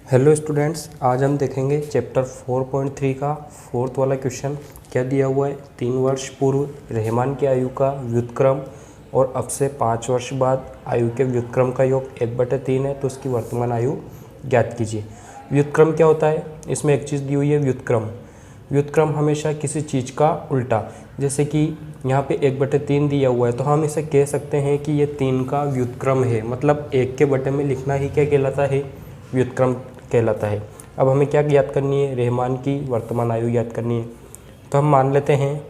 Hello students, आज हम देखेंगे चैप्टर 4.3 का फोर्थ वाला क्वेश्चन। क्या दिया हुआ है? 3 वर्ष पूर्व रहमान की आयु का व्युत्क्रम और अब से 5 वर्ष बाद आयु के व्युत्क्रम का योग 1/3 है, तो उसकी वर्तमान आयु ज्ञात कीजिए। व्युत्क्रम क्या होता है? इसमें एक चीज़ दी हुई है, व्युत्क्रम। व्युत्क्रम हमेशा किसी चीज़ का उल्टा, जैसे कि यहाँ पे 1/3 दिया हुआ है, तो हम इसे कह सकते हैं कि ये 3 का व्युत्क्रम है। मतलब 1 के बटे में लिखना ही क्या कहलाता है? व्युत्क्रम कहलाता है। अब हमें क्या ज्ञात करनी है? रहमान की वर्तमान आयु ज्ञात करनी है। तो हम मान लेते हैं,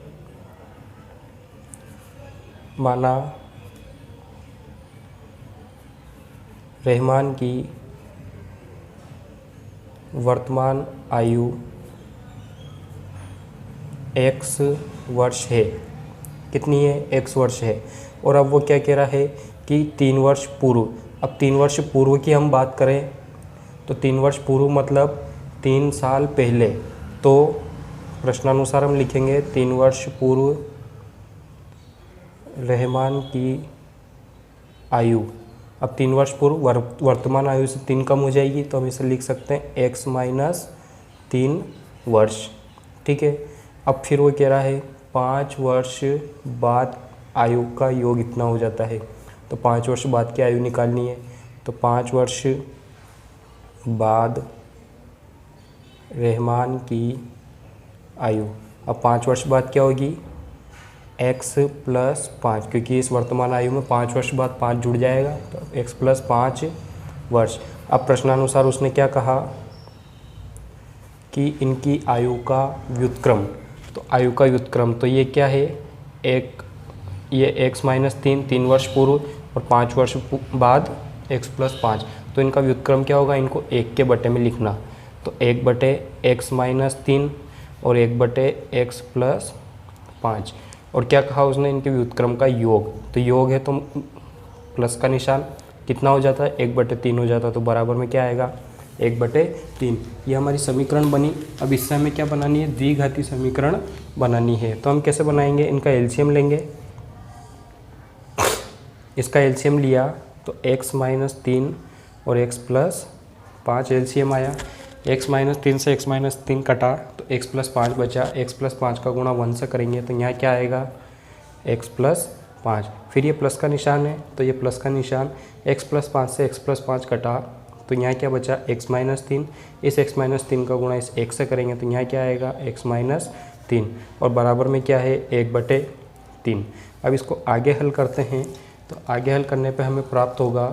माना रहमान की वर्तमान आयु x वर्ष है। कितनी है? x वर्ष है। और अब वो क्या कह रहा है कि 3 वर्ष पूर्व। अब 3 वर्ष पूर्व की हम बात करें तो 3 वर्ष पूर्व मतलब 3 साल पहले। तो प्रश्नानुसार हम लिखेंगे 3 वर्ष पूर्व रहमान की आयु। अब 3 वर्ष पूर्व वर्तमान आयु से 3 कम हो जाएगी, तो हम इसे लिख सकते हैं x - 3 वर्ष। ठीक है। अब फिर वो कह रहा है 5 वर्ष बाद आयु का योग इतना हो जाता है, तो 5 वर्ष बाद की आयु निकालनी है। तो 5 वर्ष बाद रहमान की आयु। अब 5 वर्ष बाद क्या होगी? x + 5, क्योंकि इस वर्तमान आयु में 5 वर्ष बाद 5 जुड़ जाएगा, तो x + 5 वर्ष। अब प्रश्नानुसार उसने क्या कहा कि इनकी आयु का व्युत्क्रम। तो आयु का व्युत्क्रम तो ये क्या है? ये x - 3 वर्ष पूर्व और 5 वर्ष बाद x + 5। तो इनका व्युत्क्रम क्या होगा? इनको 1 के बटे में लिखना। तो 1/x - 3 और 1/x + 5। और क्या कहा उसने? इनके व्युत्क्रम का योग। तो योग है तो प्लस का निशान कितना हो जाता है? 1/3 हो जाता है। तो बराबर में क्या आएगा? 1/3। ये हमारी समीकरण बनी। अब इससे हमें क्या बनानी है? द्विघाती समीकरण बनानी है। तो हम कैसे बनाएंगे? इनका एलसीएम लेंगे। इसका एलसीएम लिया तो x - 3 और x + 5 एलसीएम आया। x - 3 से x - 3 कटा तो x + 5 बचा। x + 5 का गुणा 1 से करेंगे तो यहाँ क्या आएगा? x + 5। फिर ये प्लस का निशान है, तो ये प्लस का निशान। x + 5 से x + 5 कटा तो यहाँ क्या बचा? x - 3। इस x - 3 का गुणा इस 1 से करेंगे तो यहाँ क्या आएगा? x - 3। और बराबर में क्या है? 1/3। अब इसको आगे हल करते हैं, तो आगे हल करने पे हमें प्राप्त होगा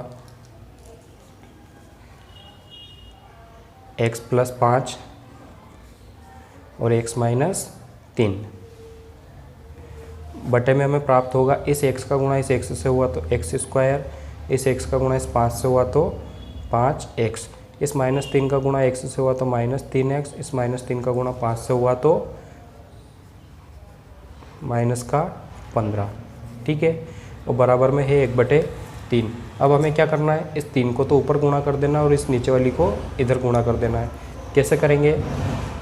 x + 5 और x - 3 बटे में हमें प्राप्त होगा इस x का गुणा इस x से हुआ तो x², इस x का गुणा इस 5 से हुआ तो 5x, इस -3 का गुणा x से हुआ तो -3x, इस -3 का गुणा 5 से हुआ तो -15। ठीक है। और बराबर में है 1/3। अब हमें क्या करना है? इस 3 को तो ऊपर गुणा कर देना और इस नीचे वाली को इधर गुणा कर देना है। कैसे करेंगे?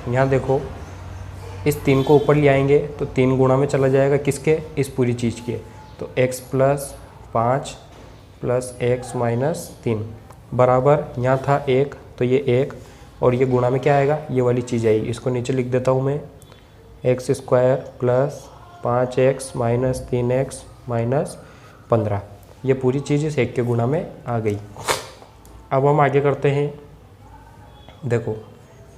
यहाँ देखो, इस 3 को ऊपर ले आएंगे तो 3 गुणा में चला जाएगा किसके? इस पूरी चीज़ के। तो x + 5 + x - 3 बराबर, यहाँ था 1 तो ये 1 और ये गुणा में क्या आएगा? ये वाली चीज़ आएगी। इसको नीचे लिख देता हूँ मैं, x² + 5x - 3x - 15। ये पूरी चीज़ इस 1 के गुणा में आ गई। अब हम आगे करते हैं। देखो,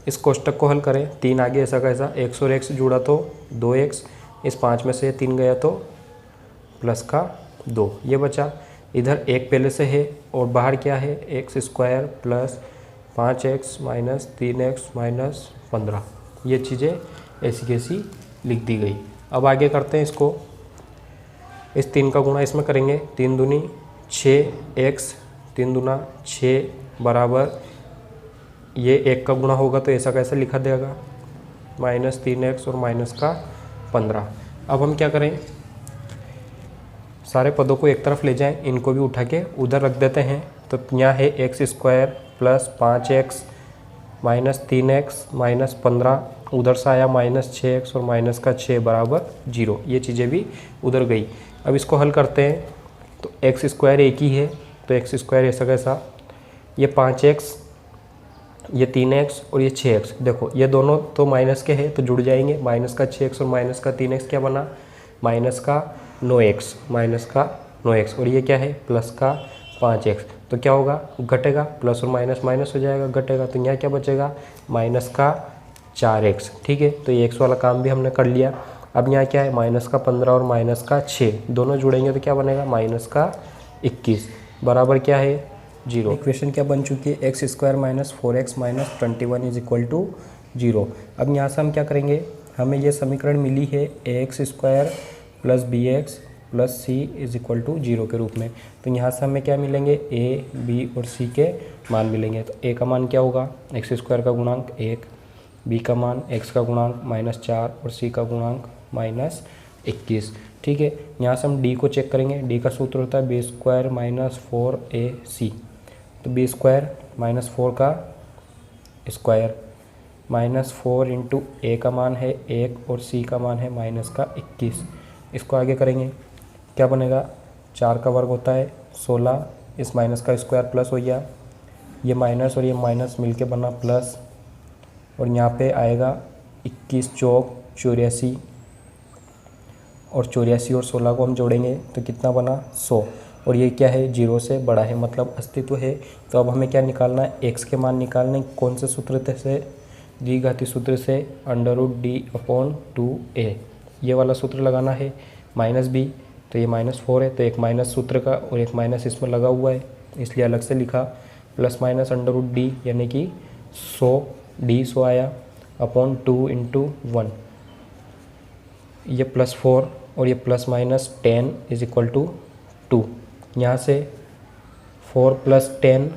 इस कोष्टक को हल करें। 3 आगे ऐसा कैसा? x और x जुड़ा तो 2x, इस 5 में से 3 गया तो +2 ये बचा। इधर 1 पहले से है और बाहर क्या है? x² + 5x - 3x - 15। ये चीज़ें ऐसी कैसी लिख दी गई। अब आगे करते हैं इसको। इस 3 का गुणा इसमें करेंगे, 3 दूनी 6x, 3 दूना 6 बराबर, ये 1 का गुणा होगा तो ऐसा कैसे लिखा देगा? -3x और -15। अब हम क्या करें? सारे पदों को एक तरफ ले जाएं, इनको भी उठा के उधर रख देते हैं। तो यहाँ है x² + 5x - 3x - 15, उधर से आया -6x और -6 बराबर 0। ये चीज़ें भी उधर गई। अब इसको हल करते हैं तो x² एक ही है तो x² ऐसा कैसा? ये 5x ये 3x और ये 6x, देखो ये दोनों तो माइनस के हैं तो जुड़ जाएंगे। माइनस का 6x और माइनस का 3x क्या बना, माइनस का 9x, माइनस का 9x। और ये क्या है, प्लस का 5x। तो क्या होगा, घटेगा, प्लस और माइनस माइनस हो जाएगा, घटेगा। तो यहाँ क्या बचेगा, माइनस का 4x। ठीक है, तो ये x वाला काम भी हमने कर लिया। अब यहाँ क्या है, माइनस का 15 और माइनस का 6 दोनों जुड़ेंगे तो क्या बनेगा, माइनस का 21 बराबर क्या है, 0। इक्वेशन क्या बन चुकी है, x square minus 4x minus 21 is equal to 0। अब यहाँ से हम क्या करेंगे, हमें ये समीकरण मिली है x square plus b x plus c is equal to 0 के रूप में। तो यहाँ से हमें क्या मिलेंगे, ए बी और सी के मान मिलेंगे। तो ए का मान क्या होगा, एक्स स्क्वायर का गुणांक 1, बी का मान एक्स का गुणांक -4 और सी का गुणांक -21। ठीक है, यहाँ से हम डी को चेक करेंगे। डी का सूत्र होता है बी स्क्वायर माइनस 4ac। तो बी स्क्वायर माइनस 4 का स्क्वायर -4 इंटू ए का मान है 1 और सी का मान है -21। इसको आगे करेंगे, क्या बनेगा, 4 का वर्ग होता है 16, इस माइनस का स्क्वायर प्लस हो गया, ये माइनस और ये माइनस मिलके बना प्लस, और यहाँ पे आएगा 21 चौक 84, और 84 और 16 को हम जोड़ेंगे तो कितना बना, 100। और ये क्या है, 0 से बड़ा है, मतलब अस्तित्व है। तो अब हमें क्या निकालना है, x के मान निकालने, कौन से सूत्र से, द्विघाती सूत्र से, √d/2a ये वाला सूत्र लगाना है। माइनस b, तो ये -4 है, तो एक माइनस सूत्र का और एक माइनस इसमें लगा हुआ है, इसलिए अलग से लिखा। प्लस माइनस √d यानी कि 100 आया अपॉन 2 इंटू 1, ये +4 और ये plus minus 10 is equal to 2। यहाँ से 4 + 10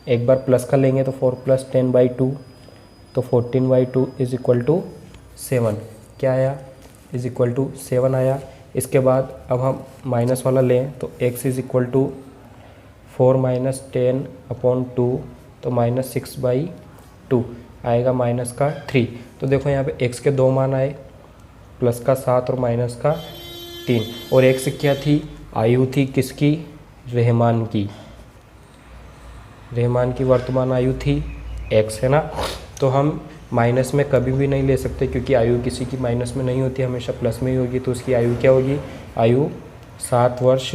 एक बार प्लस का लेंगे तो 4 + 10/2, तो 14/2 इज इक्वल टू 7। क्या आया, इज इक्वल टू 7 आया। इसके बाद अब हम माइनस वाला लें तो x इज इक्वल टू 4 - 10/2, तो -6/2 आएगा, माइनस का 3। तो देखो यहाँ पे x के दो मान आए, प्लस का 7 और माइनस का 3। और x क्या थी, आयु थी किसकी, रहमान की। रहमान की वर्तमान आयु थी x, है ना। तो हम माइनस में कभी भी नहीं ले सकते, क्योंकि आयु किसी की माइनस में नहीं होती, हमेशा प्लस में ही होगी। तो उसकी आयु क्या होगी, आयु 7 वर्ष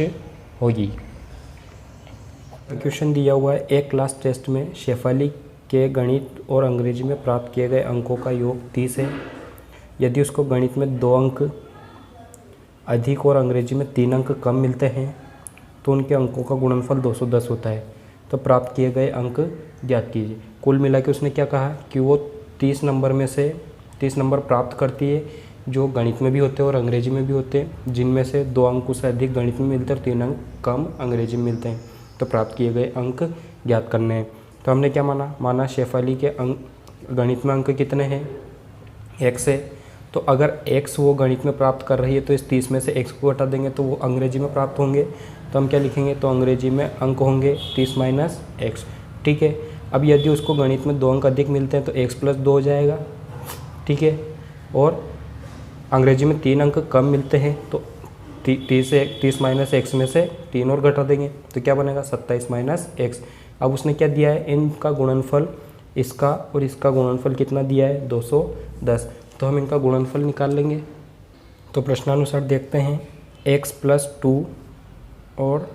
होगी। क्वेश्चन दिया हुआ है, एक क्लास टेस्ट में शेफाली के गणित और अंग्रेजी में प्राप्त किए गए अंकों का योग 30 है। यदि उसको गणित में 2 अंक अधिक और अंग्रेजी में 3 अंक कम मिलते हैं तो उनके अंकों का गुणनफल 210 होता है। तो प्राप्त किए गए अंक ज्ञात कीजिए। कुल मिला के उसने क्या कहा कि वो 30 नंबर में से 30 नंबर प्राप्त करती है जो गणित में भी होते हैं और अंग्रेजी में भी होते हैं, जिनमें से 2 अंक से अधिक गणित में मिलते हैं और 3 अंक कम अंग्रेजी में मिलते हैं। तो प्राप्त किए गए अंक ज्ञात करने हैं। तो हमने क्या माना शेफाली के गणित में अंक कितने हैं, x है। तो अगर x वो गणित में प्राप्त कर रही है तो इस 30 में से x को हटा देंगे तो वो अंग्रेजी में प्राप्त होंगे। तो हम क्या लिखेंगे, तो अंग्रेजी में अंक होंगे 30 - x। ठीक है, अब यदि उसको गणित में 2 अंक अधिक मिलते हैं तो x + 2 हो जाएगा। ठीक है, और अंग्रेजी में 3 अंक कम मिलते हैं तो 30 - x में से 3 और घटा देंगे तो क्या बनेगा, 27 - x। अब उसने क्या दिया है, इनका गुणनफल, इसका और इसका गुणनफल कितना दिया है, 210। तो हम इनका गुणनफल निकाल लेंगे। तो प्रश्नानुसार देखते हैं, x + 2 और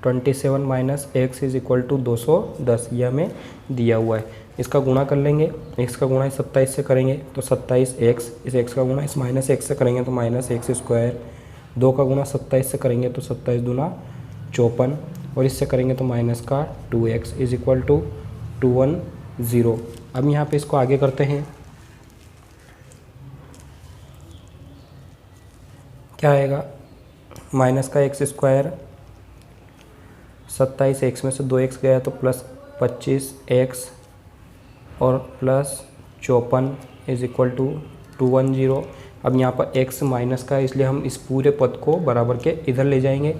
27 - x इज इक्वल टू 210, ये हमें दिया हुआ है। इसका गुणा कर लेंगे, x का गुणा 27 से करेंगे तो 27x, इस x का गुणा इस -x से करेंगे तो -x²। 2 का गुणा 27 से करेंगे तो 27 दूना 54, और इससे करेंगे तो -2x इज इक्वल टू 210। अब यहाँ पे इसको आगे करते हैं, क्या आएगा, -x², 27x में से 2x गया तो +25x और +54 इज इक्वल टू 210। अब यहाँ पर x माइनस का है इसलिए हम इस पूरे पद को बराबर के इधर ले जाएंगे,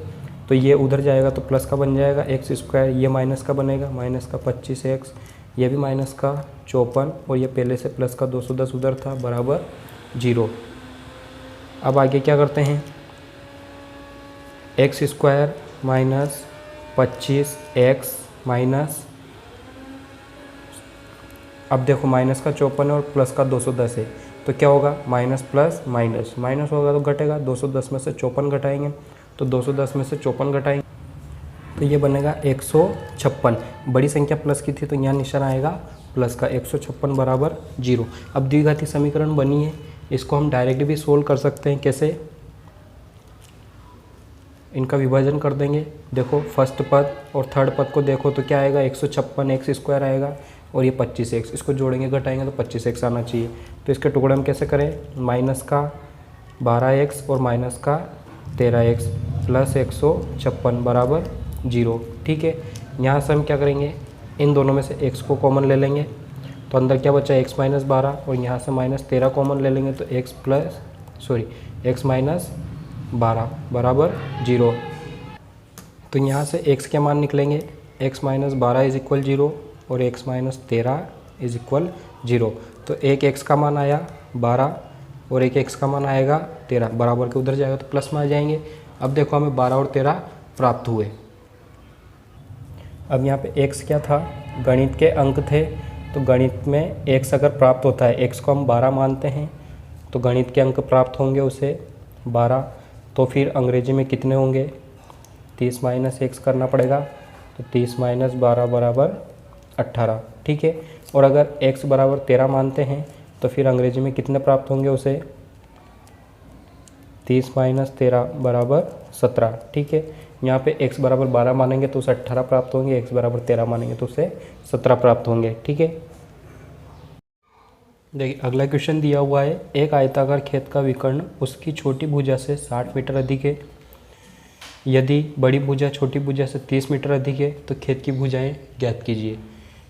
तो ये उधर जाएगा तो प्लस का बन जाएगा x², ये माइनस का बनेगा, माइनस का 25x, ये भी माइनस का 54, और ये पहले से प्लस का 210 उधर था, बराबर 0। अब आगे क्या करते हैं, x² - 25x अब देखो माइनस का 54 है और प्लस का 210 है, तो क्या होगा, माइनस प्लस माइनस, माइनस होगा तो घटेगा, 210 में से 54 घटाएंगे तो 210 में से 54 घटाएंगे तो ये बनेगा 156। बड़ी संख्या प्लस की थी तो यहाँ निशान आएगा प्लस का, 156 बराबर 0। अब द्विघाती समीकरण बनी है, इसको हम डायरेक्ट भी सोल्व कर सकते हैं। कैसे, इनका विभाजन कर देंगे। देखो फर्स्ट पद और थर्ड पद को देखो तो क्या आएगा, 156 एक्स स्क्वायर आएगा और ये 25 एक्स, इसको जोड़ेंगे घटाएंगे तो 25 एक्स आना चाहिए। तो इसके टुकड़े हम कैसे करें, माइनस का 12 एक्स और माइनस का 13 एक्स प्लस 156 बराबर 0। ठीक है, यहाँ से हम क्या करेंगे, इन दोनों में से x को कॉमन ले लेंगे तो अंदर क्या बचा, x माइनस 12 और यहाँ से माइनस 13 कॉमन ले लेंगे तो x माइनस 12 बराबर 0। तो यहाँ से x के मान निकलेंगे, x माइनस 12 इज इक्वल 0 और x माइनस 13 इज इक्वल 0। तो एक x का मान आया 12 और एक x का मान आएगा 13, बराबर के उधर जाएगा तो प्लस में आ जाएंगे। अब देखो हमें 12 और 13 प्राप्त हुए। अब यहाँ पे x क्या था, गणित के अंक थे, तो गणित में x अगर प्राप्त होता है, x को हम 12 मानते हैं तो गणित के अंक प्राप्त होंगे उसे 12, तो फिर अंग्रेजी में कितने होंगे, 30 माइनस x करना पड़ेगा, तो 30 माइनस 12 बराबर 18। ठीक है, और अगर x बराबर 13 मानते हैं तो फिर अंग्रेजी में कितने प्राप्त होंगे उसे, 30 माइनस 13 बराबर 17। ठीक है, यहाँ पे x बराबर 12 मानेंगे तो उसे 18 प्राप्त होंगे, x बराबर 13 मानेंगे तो उसे 17 प्राप्त होंगे। ठीक है, देखिए अगला क्वेश्चन दिया हुआ है, एक आयताकार खेत का विकर्ण उसकी छोटी भुजा से 60 मीटर अधिक है, यदि बड़ी भुजा छोटी भुजा से 30 मीटर अधिक है तो खेत की भुजाएं ज्ञात कीजिए।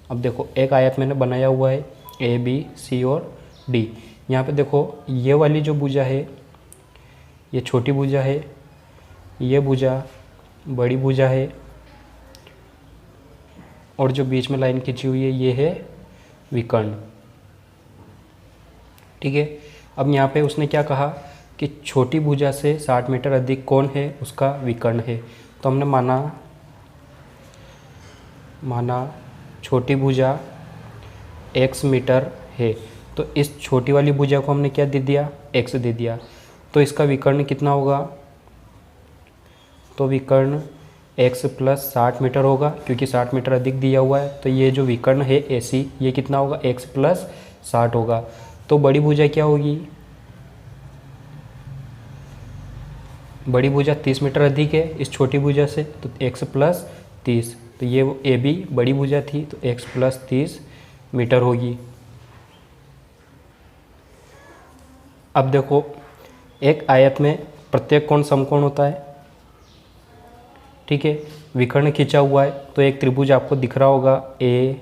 अब देखो एक आयत मैंने बनाया हुआ है ए बी सी और डी। यहाँ पे देखो ये वाली जो भुजा है ये छोटी भुजा है, ये भुजा बड़ी भुजा है और जो बीच में लाइन खींची हुई है ये है विकर्ण। ठीक है, अब यहाँ पे उसने क्या कहा कि छोटी भुजा से 60 मीटर अधिक कौन है, उसका विकर्ण है। तो हमने माना छोटी भुजा x मीटर है, तो इस छोटी वाली भुजा को हमने क्या दे दिया, x दे दिया, तो इसका विकर्ण कितना होगा, तो विकर्ण x प्लस 60 मीटर होगा क्योंकि 60 मीटर अधिक दिया हुआ है। तो ये जो विकर्ण है AC ये कितना होगा, x प्लस 60 होगा। तो बड़ी भुजा क्या होगी, बड़ी भुजा 30 मीटर अधिक है इस छोटी भुजा से, तो x प्लस 30, तो ये AB बड़ी भुजा थी तो x प्लस 30 मीटर होगी। अब देखो एक आयत में प्रत्येक कोण समकोण होता है। ठीक है, विकर्ण खींचा हुआ है तो एक त्रिभुज आपको दिख रहा होगा A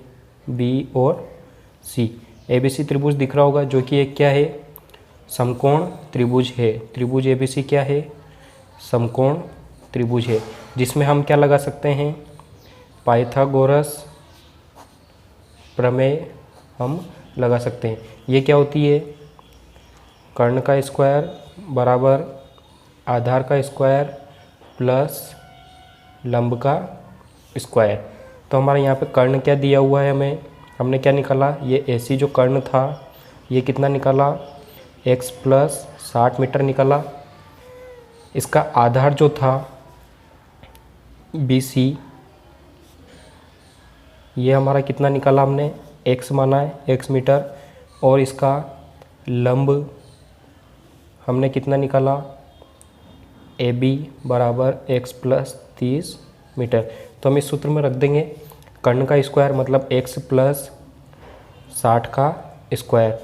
B और C, ABC त्रिभुज दिख रहा होगा जो कि एक क्या है, समकोण त्रिभुज है। त्रिभुज ABC क्या है, समकोण त्रिभुज है, जिसमें हम क्या लगा सकते हैं, पाइथागोरस प्रमेय हम लगा सकते हैं। ये क्या होती है, कर्ण का स्क्वायर बराबर आधार का स्क्वायर प्लस लंब का स्क्वायर। तो हमारे यहाँ पे कर्ण क्या दिया हुआ है, हमने क्या निकाला, ये AC जो कर्ण था ये कितना निकाला, x प्लस 60 मीटर निकाला। इसका आधार जो था BC ये हमारा कितना निकाला, हमने x माना है, x मीटर, और इसका लंब हमने कितना निकाला, AB बराबर x प्लस 30 मीटर। तो हम इस सूत्र में रख देंगे कर्ण का स्क्वायर मतलब x प्लस 60 का स्क्वायर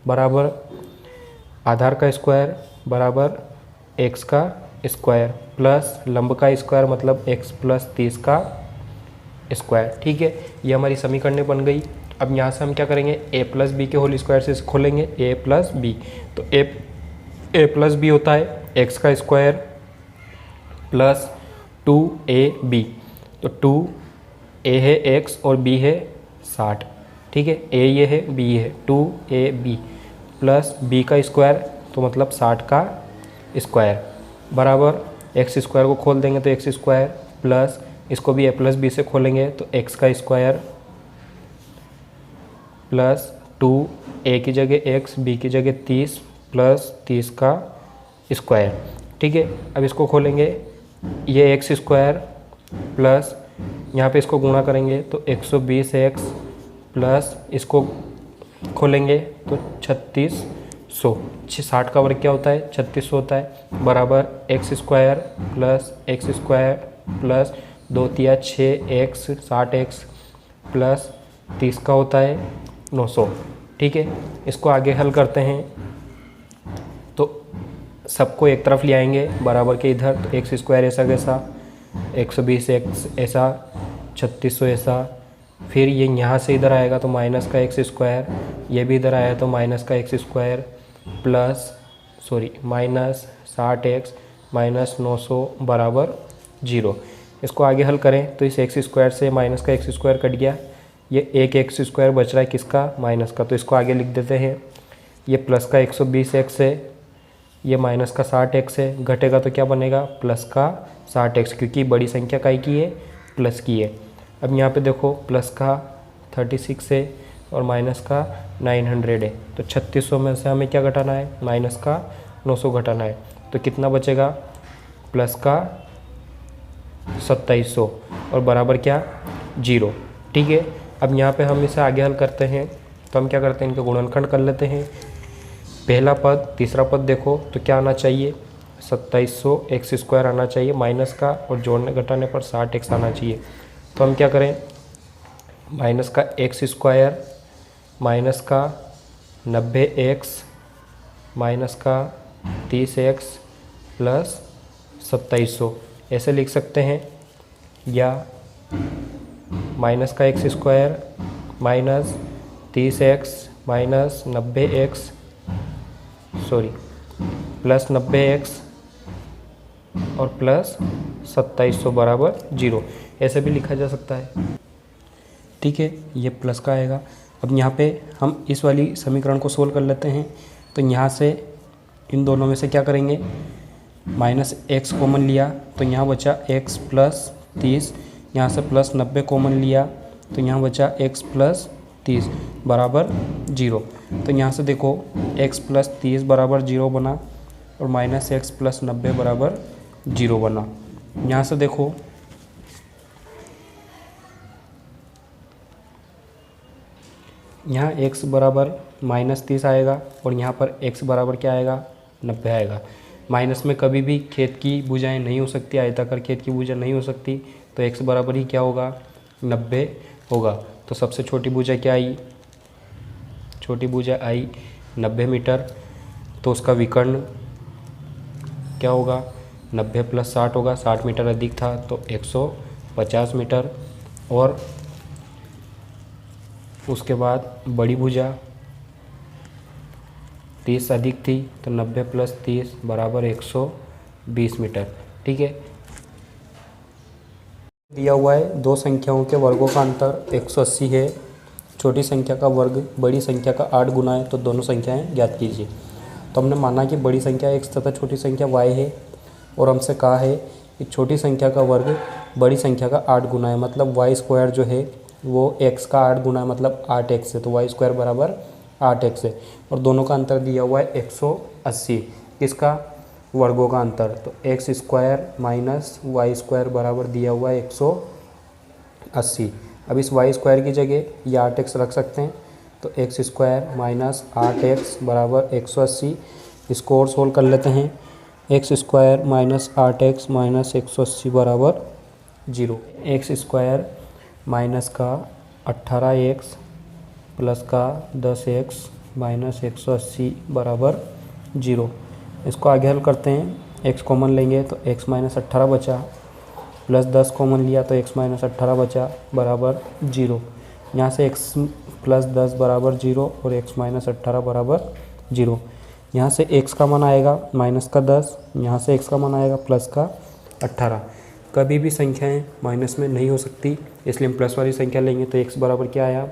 बराबर आधार का स्क्वायर बराबर x का स्क्वायर प्लस लंब का स्क्वायर मतलब x प्लस 30 का स्क्वायर। ठीक है, ये हमारी समीकरण बन गई। अब यहाँ से हम क्या करेंगे, a प्लस बी के होल स्क्वायर से खोलेंगे a प्लस बी, तो a प्लस बी होता है x का स्क्वायर प्लस 2ab, तो 2a है x और b है 60। ठीक है, a ये है b है, 2ab प्लस b का स्क्वायर तो मतलब 60 का स्क्वायर बराबर एक्स स्क्वायर को खोल देंगे तो एक्स स्क्वायर प्लस इसको भी a प्लस बी से खोलेंगे तो x का स्क्वायर प्लस 2 ए की जगह x, b की जगह 30 प्लस 30 का स्क्वायर। ठीक है, अब इसको खोलेंगे, ये एक्स स्क्वायर प्लस यहाँ पे इसको गुणा करेंगे तो 120x प्लस इसको खोलेंगे तो 3600। 60 का वर्ग क्या होता है? 3600 होता है, बराबर एक्स स्क्वायर प्लस 2 तिया 6x 60x प्लस 30 का होता है 900। ठीक है, इसको आगे हल करते हैं तो सबको एक तरफ ले आएंगे बराबर के इधर, तो एक्स स्क्वायर ऐसा कैसा, 120x ऐसा, 3600 ऐसा, फिर ये यहाँ से इधर आएगा तो माइनस का एक्स स्क्वायर, ये भी इधर आया तो माइनस का x square minus 60x minus 900 बराबर 0। इसको आगे हल करें तो इस एक्स स्क्वायर से माइनस का एक्स स्क्वायर कट गया, ये एक एक्स स्क्वायर बच रहा है किसका? माइनस का, तो इसको आगे लिख देते हैं। ये प्लस का 120x है, ये माइनस का 60x है, घटेगा तो क्या बनेगा? प्लस का 60x, क्योंकि बड़ी संख्या काय की है? प्लस की है। अब यहाँ पे देखो प्लस का 36 है और माइनस का 900 है, तो 3600 में से हमें क्या घटाना है? माइनस का 900 घटाना है, तो कितना बचेगा? प्लस का 2700 और बराबर क्या? 0। ठीक है, अब यहाँ पे हम इसे आगे हल करते हैं तो हम क्या करते हैं, इनका गुणनखंड कर लेते हैं। पहला पद तीसरा पद देखो तो क्या आना चाहिए? 2700 एक्स स्क्वायर आना चाहिए माइनस का, और जोड़ने घटाने पर 60x आना चाहिए। तो हम क्या करें, माइनस का एक्स स्क्वायर माइनस का 90x माइनस का 30x प्लस 2700 ऐसे लिख सकते हैं, या माइनस का x square minus 30x minus 90x plus 90x और प्लस 2700 बराबर 0 ऐसे भी लिखा जा सकता है। ठीक है, ये प्लस का आएगा। अब यहाँ पे हम इस वाली समीकरण को सोल्व कर लेते हैं, तो यहाँ से इन दोनों में से क्या करेंगे, माइनस एक्स कॉमन लिया तो यहाँ बचा x प्लस 30, यहाँ से प्लस 90 कॉमन लिया तो यहाँ बचा x प्लस 30 बराबर 0। तो यहाँ से देखो x प्लस 30 बराबर 0 बना और माइनस एक्स प्लस 90 बराबर 0 बना। यहाँ से देखो यहाँ x बराबर माइनस 30 आएगा और यहाँ पर x बराबर क्या आएगा? 90 आएगा। माइनस में कभी भी खेत की भुजाएं नहीं हो सकती, आयताकार खेत की भुजा नहीं हो सकती, तो x बराबर ही क्या होगा? 90 होगा। तो सबसे छोटी भुजा क्या आई? छोटी भुजा आई 90 मीटर, तो उसका विकर्ण क्या होगा? 90 प्लस 60 होगा, 60 मीटर अधिक था तो 150 मीटर। और उसके बाद बड़ी भुजा 30 अधिक थी तो 90 प्लस 30 बराबर 120 मीटर। ठीक है, दिया हुआ है दो संख्याओं के वर्गों का अंतर 180 है। छोटी संख्या का वर्ग बड़ी संख्या का 8 गुना है, तो दोनों संख्याएं ज्ञात कीजिए। तो हमने माना कि बड़ी संख्या x तथा छोटी संख्या y है, और हमसे कहा है कि छोटी संख्या का वर्ग बड़ी संख्या का 8 गुना है, मतलब y स्क्वायर जो है वो x का 8 गुना है, मतलब 8x है, तो y स्क्वायर बराबर 8x है। और दोनों का अंतर दिया हुआ है 180, किसका? वर्गों का अंतर। तो x square minus y square बराबर दिया हुआ है 180। अब इस वाई स्क्वायर की जगह ये 8x रख सकते हैं, तो एक्स स्क्वायर माइनस 8x बराबर 180। इसको और सोल्व कर लेते हैं, x square minus 8x minus 180 बराबर 0। एक्स स्क्वायर माइनस का 18x प्लस का 10x माइनस 180 बराबर 0। इसको आगे हल करते हैं, x कॉमन लेंगे तो x माइनस 18 बचा, प्लस 10 कॉमन लिया तो x माइनस 18 बचा बराबर 0। यहाँ से x प्लस 10 बराबर 0 और x माइनस 18 बराबर 0। यहाँ से x का मान आएगा माइनस का 10, यहाँ से x का मान आएगा प्लस का 18। कभी भी संख्याएं माइनस में नहीं हो सकती, इसलिए हम प्लस वाली संख्या लेंगे, तो x बराबर क्या आया?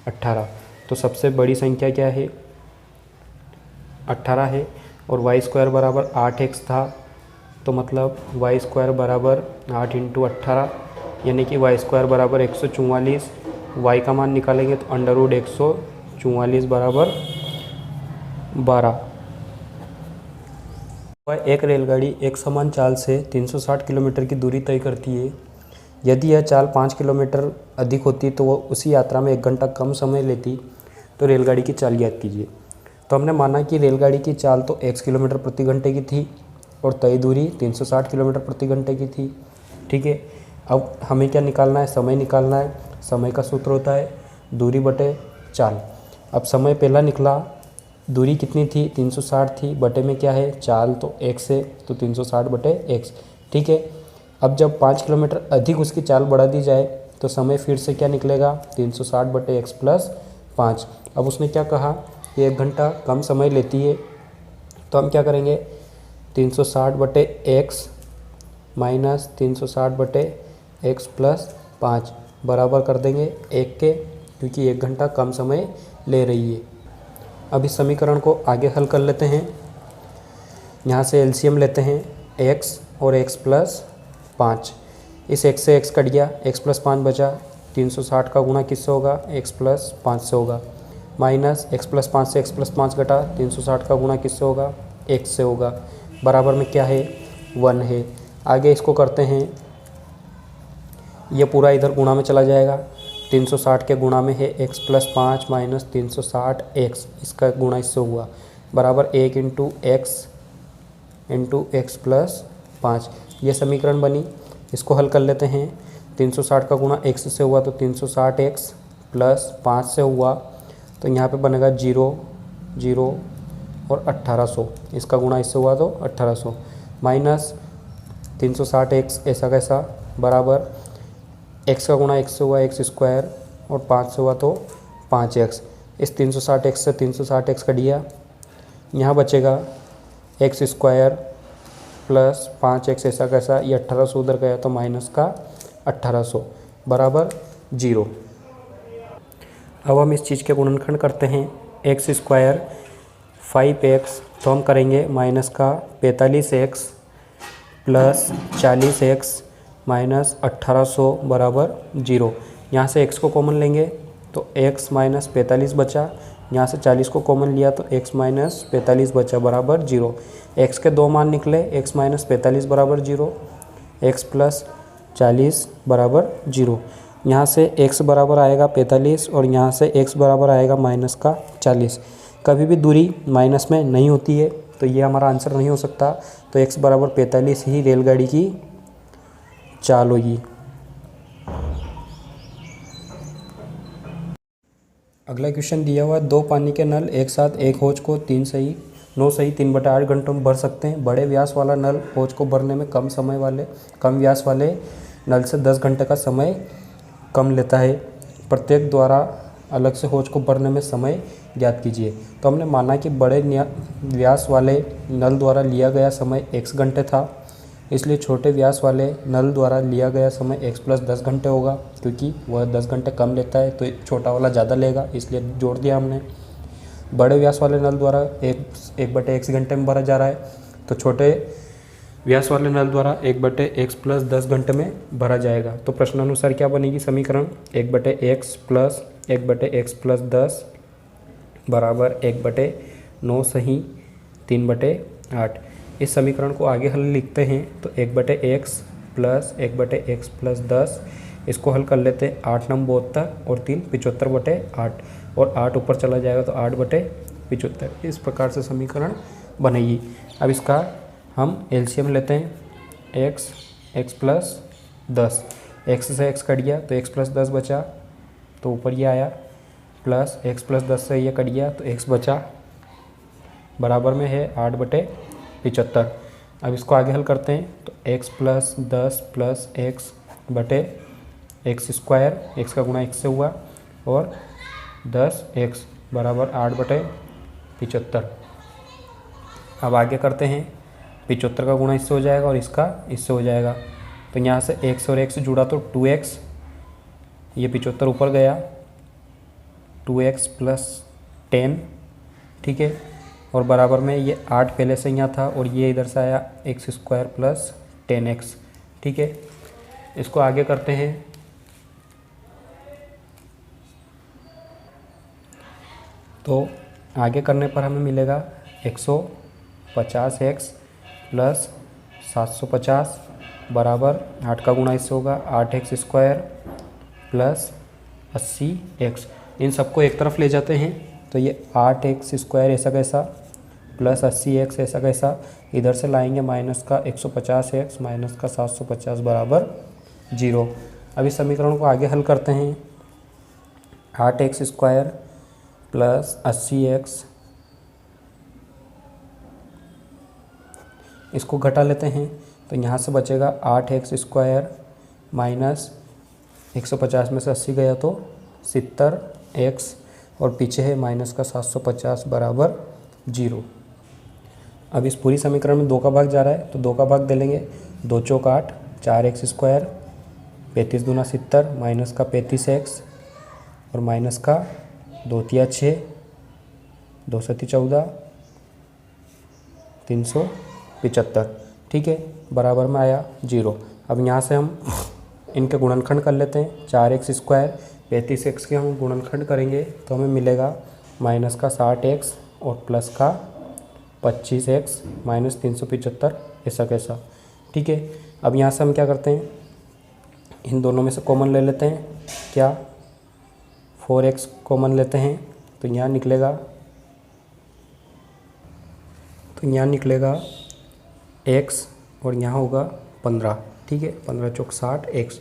18। तो सबसे बड़ी संख्या क्या है? 18 है, और वाई स्क्वायर बराबर 8x था, तो मतलब वाई स्क्वायर बराबर 8 इंटू 18, यानी कि वाई स्क्वायर बराबर 144। वाई का मान निकालेंगे तो अंडर रूट 44 बराबर 12। एक रेलगाड़ी एक समान चाल से 360 किलोमीटर की दूरी तय करती है। यदि यह चाल 5 किलोमीटर अधिक होती तो वो उसी यात्रा में 1 घंटा कम समय लेती, तो रेलगाड़ी की चाल ज्ञात कीजिए। तो हमने माना कि रेलगाड़ी की चाल तो x किलोमीटर प्रति घंटे की थी और तय दूरी 360 किलोमीटर प्रति घंटे की थी। ठीक है, अब हमें क्या निकालना है, समय निकालना है। समय का सूत्र होता है दूरी बटे चाल। अब समय पहला निकला, दूरी कितनी थी 360 थी, बटे में क्या है चाल तो x है, तो 360 बटे x। ठीक है, अब जब 5 किलोमीटर अधिक उसकी चाल बढ़ा दी जाए तो समय फिर से क्या निकलेगा 360 बटे x प्लस 5। अब उसने क्या कहा कि 1 घंटा कम समय लेती है, तो हम क्या करेंगे 360 बटे x माइनस 360 बटे x प्लस 5 बराबर कर देंगे 1 के, क्योंकि 1 घंटा कम समय ले रही है। अब इस समीकरण को आगे हल कर लेते हैं। यहाँ से एलसीएम लेते हैं x और x प्लस 5। इस x से x कट गया, x प्लस 5 बचा। 360 का गुणा किससे होगा x प्लस 5 से होगा, माइनस x प्लस 5 से x प्लस 5 घटा 360 का गुणा किससे होगा x से होगा, बराबर में क्या है 1 है। आगे इसको करते हैं, यह पूरा इधर गुणा में चला जाएगा। 360 के गुणा में है x प्लस 5 माइनस 360 x, इसका गुणा इससे हुआ, बराबर 1 इंटू एक्स प्लस 5। ये समीकरण बनी। इसको हल कर लेते हैं। 360 का गुणा x से हुआ तो 360x प्लस 5 से हुआ, तो यहाँ पे बनेगा 0 0 और 1800। इसका गुणा इससे हुआ तो 1800 माइनस 360x ऐसा कैसा, बराबर x का गुणा x से हुआ x स्क्वायर और 5 से हुआ तो 5x। इस 360x से 360x कट गया, यहाँ बचेगा x स्क्वायर प्लस 5x ऐसा कैसा, ये 1800 उधर गया तो माइनस का 1800 बराबर 0। अब हम इस चीज़ के गुणनखंड करते हैं। x स्क्वायर 5x, तो हम करेंगे माइनस का 45x प्लस 40x माइनस 1800 बराबर 0। यहाँ से x को कॉमन लेंगे तो x माइनस 45 बचा, यहाँ से 40 को कॉमन लिया तो x माइनस 45 बचा बराबर 0। x के दो मान निकले, x माइनस 45 बराबर 0, x प्लस 40 बराबर 0। यहाँ से x बराबर आएगा 45 और यहाँ से x बराबर आएगा माइनस का 40। कभी भी दूरी माइनस में नहीं होती है, तो ये हमारा आंसर नहीं हो सकता। तो x बराबर 45 ही रेलगाड़ी की चाल होगी। अगला क्वेश्चन दिया हुआ है, 2 पानी के नल एक साथ एक हौज को 9 सही 3/8 घंटों में भर सकते हैं। बड़े व्यास वाला नल हौज को भरने में कम व्यास वाले नल से 10 घंटे का समय कम लेता है। प्रत्येक द्वारा अलग से हौज को भरने में समय ज्ञात कीजिए। तो हमने माना कि बड़े व्यास वाले नल द्वारा लिया गया समय x घंटे था, इसलिए छोटे व्यास वाले नल द्वारा लिया गया समय x प्लस 10 घंटे होगा, क्योंकि वह 10 घंटे कम लेता है तो छोटा वाला ज़्यादा लेगा, इसलिए जोड़ दिया हमने। बड़े व्यास वाले नल द्वारा 1/x घंटे में भरा जा रहा है, तो छोटे व्यास वाले नल द्वारा 1/x प्लस 10 घंटे में भरा जाएगा। तो प्रश्नानुसार क्या बनेगी समीकरण, 1/x प्लस 1/x प्लस 10 बराबर 1/9 सही 3/8। इस समीकरण को आगे हल लिखते हैं तो 1/x प्लस 1/x प्लस 10, इसको हल कर लेते हैं। 8 नम 72 और 3 75/8 और 8 ऊपर चला जाएगा तो 8/75। इस प्रकार से समीकरण बनेगी। अब इसका हम एलसीएम लेते हैं। x प्लस 10, x से x कट गया तो x प्लस 10 बचा, तो ऊपर ये आया, प्लस x प्लस 10 से ये कट गया तो x बचा, बराबर में है 8/75। अब इसको आगे हल करते हैं तो x प्लस 10 प्लस x बटे एक्स स्क्वायर, x का गुणा x से हुआ, और 10x बराबर 8/75। अब आगे करते हैं, 75 का गुणा इससे हो जाएगा और इसका इससे हो जाएगा, तो यहाँ से x और x जुड़ा तो 2x, ये 75 ऊपर गया, 2x प्लस 10, ठीक है, और बराबर में ये 8 पहले से यहाँ था और ये इधर से आया x स्क्वायर प्लस 10x, ठीक है। इसको आगे करते हैं, तो आगे करने पर हमें मिलेगा 150x प्लस 750 बराबर 8 का गुणा इससे होगा 8x स्क्वायर प्लस 80x। इन सबको एक तरफ ले जाते हैं तो ये 8x स्क्वायर ऐसा कैसा प्लस 80x ऐसा कैसा, इधर से लाएंगे माइनस का 150x माइनस का 750 बराबर 0। अब इस समीकरण को आगे हल करते हैं। 8x स्क्वायर प्लस 80x, इसको घटा लेते हैं तो यहाँ से बचेगा 8x स्क्वायर माइनस 150 में से 80 गया तो 70x और पीछे है माइनस का 750 बराबर 0। अब इस पूरी समीकरण में 2 का भाग जा रहा है तो 2 का भाग दे लेंगे। 2 चौक 8, 4x स्क्वायर 35 दूना 70 माइनस का 35x और माइनस का 2 तिया 6, 2 सती 14, 375। ठीक है, बराबर में आया 0। अब यहाँ से हम इनके गुणनखंड कर लेते हैं। 4x स्क्वायर 35x के हम गुणनखंड करेंगे तो हमें मिलेगा माइनस का 60x और प्लस का 25x माइनस 375 ऐसा कैसा। ठीक है, अब यहाँ से हम क्या करते हैं, इन दोनों में से कॉमन ले लेते हैं। क्या 4x कॉमन लेते हैं तो यहाँ निकलेगा x और यहाँ होगा 15। ठीक है, 15 चौक 60 x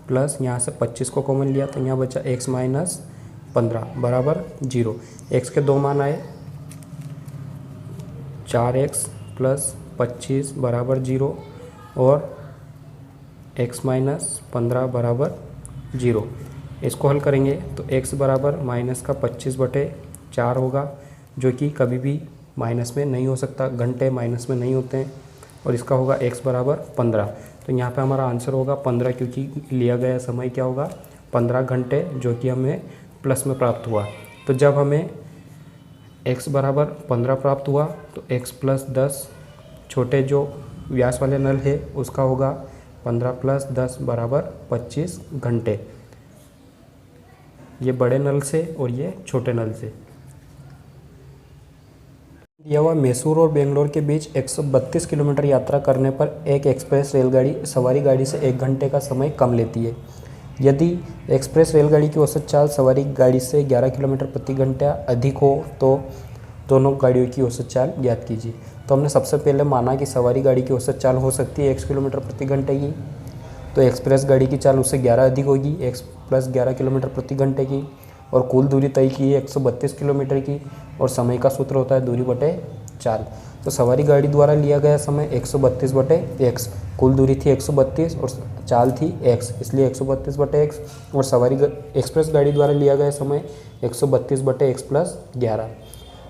प्लस यहाँ से 25 को कॉमन लिया तो यहाँ बचा x माइनस 15 बराबर 0। x के 2 मान आए, 4x प्लस 25 बराबर 0 और x माइनस 15 बराबर 0। इसको हल करेंगे तो x बराबर माइनस का 25/4 होगा, जो कि कभी भी माइनस में नहीं हो सकता, घंटे माइनस में नहीं होते हैं। और इसका होगा x बराबर 15। तो यहाँ पे हमारा आंसर होगा 15, क्योंकि लिया गया समय क्या होगा 15 घंटे, जो कि हमें प्लस में प्राप्त हुआ। तो जब हमें x बराबर 15 प्राप्त हुआ तो x प्लस 10 छोटे जो व्यास वाले नल है उसका होगा 15 प्लस 10 बराबर 25 घंटे, ये बड़े नल से और ये छोटे नल से। दिया हुआ मैसूर और बेंगलोर के बीच 132 किलोमीटर यात्रा करने पर एक एक्सप्रेस रेलगाड़ी सवारी गाड़ी से 1 घंटे का समय कम लेती है। यदि एक्सप्रेस रेलगाड़ी की औसत चाल सवारी गाड़ी से 11 किलोमीटर प्रति घंटा अधिक हो तो दोनों गाड़ियों की औसत चाल ज्ञात कीजिए। तो हमने सबसे पहले माना कि सवारी गाड़ी की औसत चाल हो सकती है 1 किलोमीटर प्रति घंटे की, तो एक्सप्रेस गाड़ी की चाल उससे 11 अधिक होगी, x प्लस 11 किलोमीटर प्रति घंटे की, और कुल दूरी तय की है 132 किलोमीटर की, और समय का सूत्र होता है दूरी बटे चाल। तो सवारी गाड़ी द्वारा लिया गया समय 132/x, कुल दूरी थी 132 और चाल थी x, इसलिए 132/x, और सवारी एक्सप्रेस गाड़ी द्वारा लिया गया समय 132/x प्लस 11।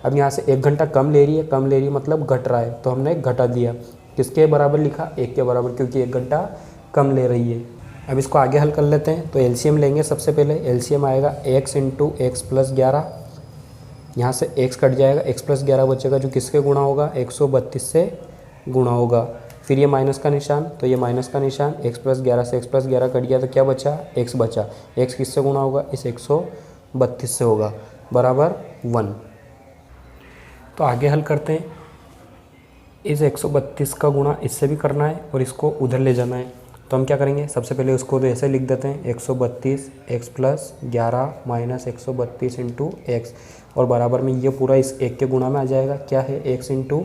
अब यहाँ से 1 घंटा कम ले रही है मतलब घट रहा है, तो हमने घटा दिया। किसके बराबर लिखा, 1 के बराबर, क्योंकि 1 घंटा कम ले रही है। अब इसको आगे हल कर लेते हैं। तो एलसीएम लेंगे। सबसे पहले एलसीएम आएगा x इंटू एक्स प्लस 11, यहाँ से x कट जाएगा, x प्लस 11 बचेगा, जो किसके गुणा होगा 132 से गुणा होगा। फिर ये माइनस का निशान, तो ये माइनस का निशान, x प्लस 11 से x प्लस 11 कट गया तो क्या बचा, x बचा। x किससे गुणा होगा, इस 132 से होगा, बराबर 1। तो आगे हल करते हैं। इस 132 का गुणा इससे भी करना है और इसको उधर ले जाना है। तो हम क्या करेंगे, सबसे पहले उसको तो ऐसे लिख देते हैं 132 x plus 11 minus 132 into x, और बराबर में ये पूरा इस 1 के गुणा में आ जाएगा, क्या है x इंटू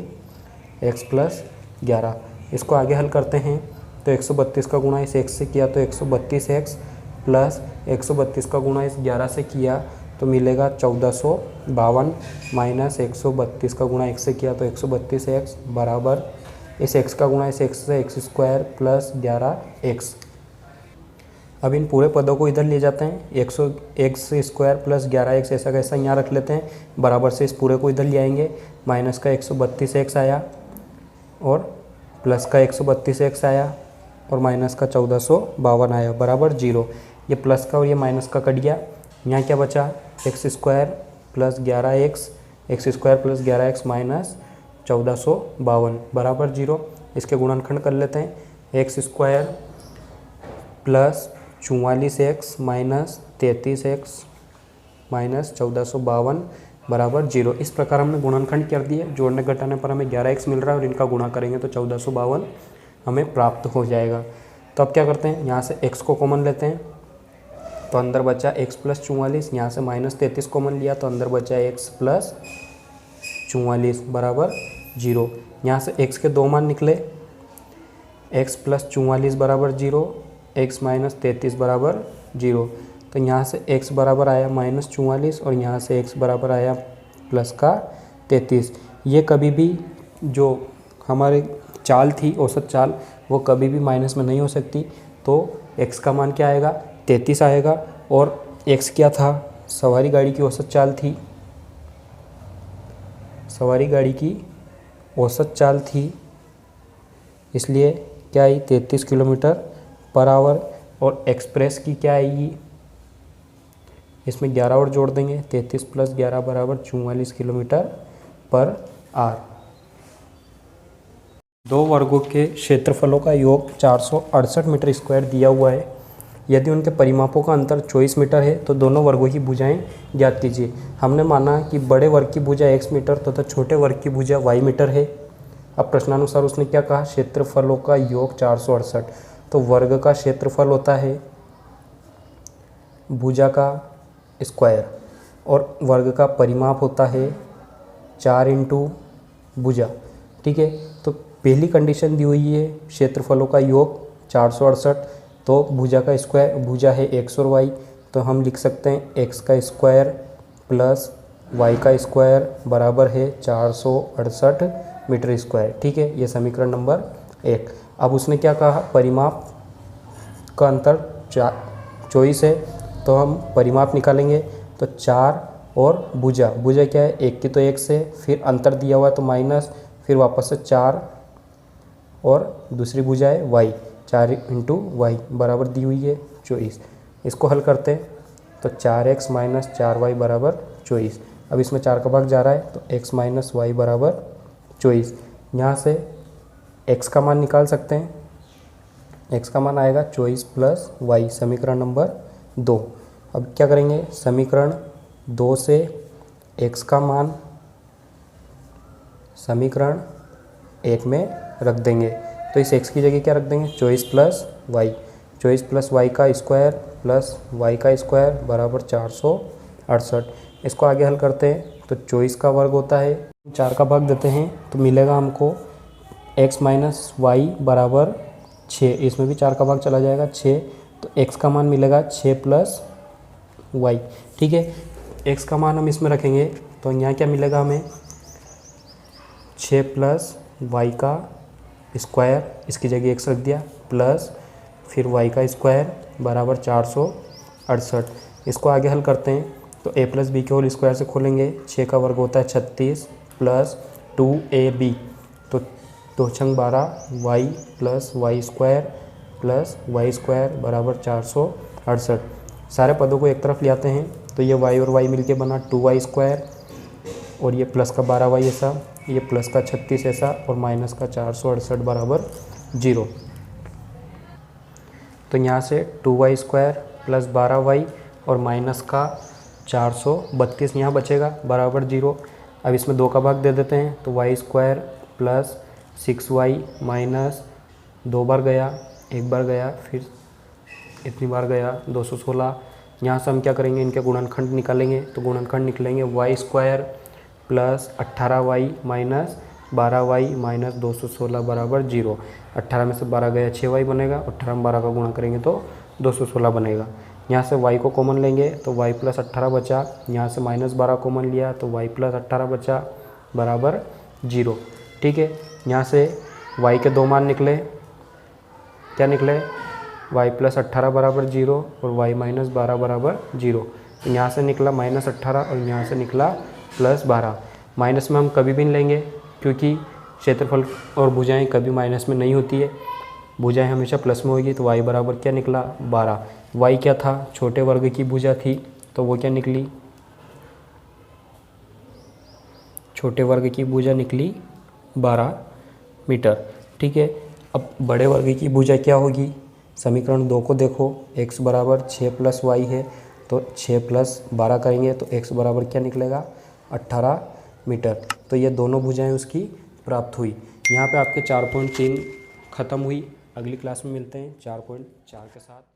एक्स प्लस 11। इसको आगे हल करते हैं। तो 132 का गुणा इस 1 से किया तो 132x प्लस 132 का गुणा इस 11 से किया तो मिलेगा 1452, माइनस 132 का गुणा x से किया तो 132x बराबर इस x का गुणा इस x से x स्क्वायर प्लस 11x। अब इन पूरे पदों को इधर ले जाते हैं, 100x स्क्वायर प्लस 11x ऐसा कैसा यहाँ रख लेते हैं, बराबर से इस पूरे को इधर ले आएंगे। माइनस का 132x आया और प्लस का 132x आया और माइनस का 1452 आया, बराबर 0। ये प्लस का और ये माइनस का कट गया, यहाँ क्या बचा, x square plus 11x, x square plus 11x minus 1452 बराबर 0। इसके गुणनखंड कर लेते हैं, x square plus 44x minus 33x minus 1452 बराबर 0। इस प्रकार हमने गुणनखंड कर दिया। जोड़ने घटाने पर हमें 11x मिल रहा है और इनका गुणा करेंगे तो 1452 हमें प्राप्त हो जाएगा। तो अब क्या करते हैं, यहाँ से x को कॉमन लेते हैं तो अंदर बचा x प्लस 44, यहाँ से -33 कॉमन लिया तो अंदर बचा x प्लस 44 बराबर 0। यहाँ से x के दो मान निकले, x प्लस 44 बराबर 0, x माइनस 33 बराबर 0। तो यहाँ से x बराबर आया -44 और यहाँ से x बराबर आया प्लस का 33। ये कभी भी जो हमारे चाल थी, औसत चाल, वो कभी भी माइनस में नहीं हो सकती। तो x का मान क्या आएगा, 33 आएगा। और x क्या था, सवारी गाड़ी की औसत चाल थी, सवारी गाड़ी की औसत चाल थी, इसलिए क्या आई 33 किलोमीटर पर आवर। और एक्सप्रेस की क्या आएगी, इसमें 11 और जोड़ देंगे, 33 प्लस 11 बराबर 44 किलोमीटर पर आवर। दो वर्गों के क्षेत्रफलों का योग 468 मीटर स्क्वायर दिया हुआ है। यदि उनके परिमापों का अंतर 24 मीटर है तो दोनों वर्गों की भुजाएं ज्ञात कीजिए। हमने माना कि बड़े वर्ग की भुजा x मीटर तथा छोटे वर्ग की भुजा y मीटर है। अब प्रश्नानुसार उसने क्या कहा, क्षेत्रफलों का योग 468। तो वर्ग का क्षेत्रफल होता है भुजा का स्क्वायर और वर्ग का परिमाप होता है 4 इंटू भुजा। ठीक है, तो पहली कंडीशन दी हुई है क्षेत्रफलों का योग 468, तो भुजा का स्क्वायर, भुजा है x और y, तो हम लिख सकते हैं x का स्क्वायर प्लस y का स्क्वायर बराबर है 468 मीटर स्क्वायर। ठीक है, ये समीकरण नंबर 1। अब उसने क्या कहा, परिमाप का अंतर 24 है, तो हम परिमाप निकालेंगे तो 4 और भुजा, भुजा क्या है, एक की तो x है, फिर अंतर दिया हुआ है तो माइनस, फिर वापस से 4 और दूसरी भुजा है y, 4 इंटू वाई बराबर दी हुई है 24। इसको हल करते हैं तो 4x माइनस 4y बराबर 24। अब इसमें 4 का भाग जा रहा है तो x माइनस वाई बराबर 24। यहाँ से x का मान निकाल सकते हैं, x का मान आएगा 24 प्लस वाई, समीकरण नंबर 2। अब क्या करेंगे, समीकरण 2 से x का मान समीकरण 1 में रख देंगे। तो इस x की जगह क्या रख देंगे, 24 प्लस वाई, 24 प्लस वाई का स्क्वायर प्लस वाई का स्क्वायर बराबर 468। इसको आगे हल करते हैं तो 24 का वर्ग होता है, 4 का भाग देते हैं तो मिलेगा हमको x माइनस वाई बराबर 6। इसमें भी 4 का भाग चला जाएगा 6, तो x का मान मिलेगा 6 प्लस वाई। ठीक है, x का मान हम इसमें रखेंगे तो यहाँ क्या मिलेगा हमें, 6 प्लस वाई का स्क्वायर, इसकी जगह x रख दिया, प्लस फिर y का स्क्वायर बराबर 468। इसको आगे हल करते हैं तो a प्लस बी के होल स्क्वायर से खोलेंगे, 6 का वर्ग होता है 36 प्लस 2ab, तो 2 छंग 12 y plus y square plus y square बराबर 468। सारे पदों को एक तरफ ले आते हैं तो ये y और y मिलके बना 2y स्क्वायर और ये प्लस का 12y ऐसा, ये प्लस का 36 ऐसा और माइनस का 468 बराबर 0। तो यहाँ से 2y स्क्वायर प्लस 12y और माइनस का 432 यहाँ बचेगा बराबर 0। अब इसमें 2 का भाग दे देते हैं तो y square plus 6y minus 2 बार गया, 1 बार गया, फिर इतनी बार गया 216। यहाँ से हम क्या करेंगे, इनके गुणनखंड निकालेंगे तो गुणनखंड निकलेंगे y square plus 18y minus 12y minus 216 बराबर 0। 18 में से 12 गया 6y बनेगा, 18 में 12 का गुणा करेंगे तो 216 बनेगा। यहाँ से y को कॉमन लेंगे तो y प्लस 18 बचा, यहाँ से माइनस 12 कॉमन लिया तो y प्लस 18 बचा बराबर 0। ठीक है, यहाँ से y के दो मान निकले, क्या निकले, y प्लस 18 बराबर 0 और y माइनस 12 बराबर 0। तो यहाँ से निकला माइनस 18 और यहाँ से निकला प्लस 12। माइनस में हम कभी भी नहीं लेंगे क्योंकि क्षेत्रफल और भुजाएं कभी माइनस में नहीं होती है, भुजाएं हमेशा प्लस में होगी। तो y बराबर क्या निकला 12। y क्या था, छोटे वर्ग की भुजा थी तो वो क्या निकली, छोटे वर्ग की भुजा निकली 12 मीटर। ठीक है, अब बड़े वर्ग की भुजा क्या होगी, समीकरण 2 को देखो, x बराबर 6 प्लस वाई है तो 6 प्लस 12 करेंगे तो x बराबर क्या निकलेगा 18 मीटर। तो ये दोनों भुजाएं उसकी प्राप्त हुई। यहाँ पे आपके 4.3 ख़त्म हुई। अगली क्लास में मिलते हैं 4.4 के साथ।